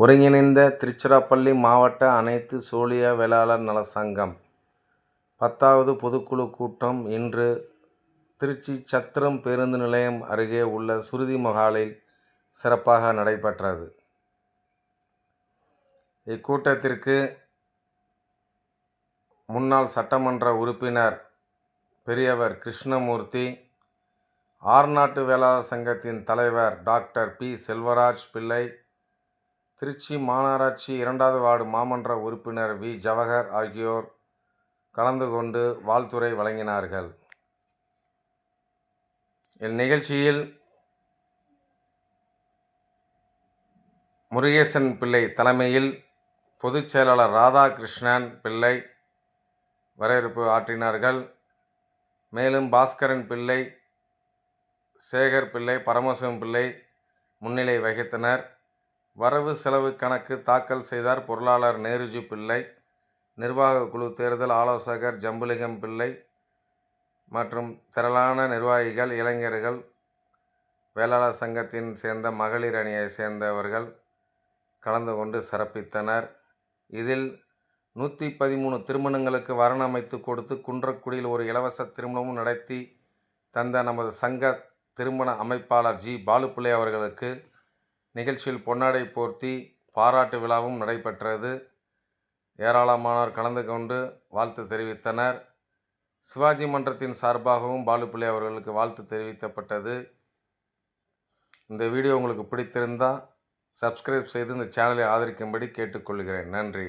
ஒருங்கிணைந்த திருச்சிராப்பள்ளி மாவட்ட அனைத்து சோழிய வேளாளர் நல சங்கம் 10வது பொதுக்குழு கூட்டம் இன்று திருச்சி சத்திரம் பேருந்து நிலையம் அருகே உள்ள சுருதி மஹாலில் சிறப்பாக நடைபெற்றது. இக்கூட்டத்திற்கு முன்னாள் சட்டமன்ற உறுப்பினர் பெரியவர் கிருஷ்ணமூர்த்தி, ஆர்நாட்டு வேளாளர் சங்கத்தின் தலைவர் டாக்டர் பி. செல்வராஜ் பிள்ளை, திருச்சி மாநகராட்சி 2வது வார்டு மாமன்ற உறுப்பினர் வி. ஜவஹர் ஆகியோர் கலந்து கொண்டு வாழ்த்துரை வழங்கினார்கள். இந்நிகழ்ச்சியில் முருகேசன் பிள்ளை தலைமையில் பொதுச் செயலாளர் ராதாகிருஷ்ணன் பிள்ளை வரவேற்பு ஆற்றினார்கள். மேலும் பாஸ்கரன் பிள்ளை, சேகர் பிள்ளை, பரமசிவம் பிள்ளை முன்னிலை வகித்தனர். வரவு செலவு கணக்கு தாக்கல் செய்தார் பொருளாளர் நேருஜி பிள்ளை. நிர்வாக குழு தேர்தல் ஆலோசகர் ஜம்புலிங்கம் பிள்ளை மற்றும் திரளான நிர்வாகிகள், இளைஞர்கள், வேளாளர் சங்கத்தின் சேர்ந்த மகளிர் அணியை சேர்ந்தவர்கள் கலந்து கொண்டு சிறப்பித்தனர். இதில் 113 திருமணங்களுக்கு வரன் அமைத்து கொடுத்து குன்றக்குடியில் ஒரு இலவச திருமணமும் நடத்தி தந்த நமது சங்க திருமண அமைப்பாளர் ஜி. பாலுப்பிள்ளை அவர்களுக்கு நிகழ்ச்சியில் பொன்னாடை போர்த்தி பாராட்டு விழாவும் நடைபெற்றது. ஏராளமானோர் கலந்து கொண்டு வாழ்த்து தெரிவித்தனர். சிவாஜி மன்றத்தின் சார்பாகவும் பாலுப்பிள்ளை அவர்களுக்கு வாழ்த்து தெரிவிக்கப்பட்டது. இந்த வீடியோ உங்களுக்கு பிடித்திருந்தால் சப்ஸ்கிரைப் செய்து இந்த சேனலை ஆதரிக்கும்படி கேட்டுக்கொள்கிறேன். நன்றி.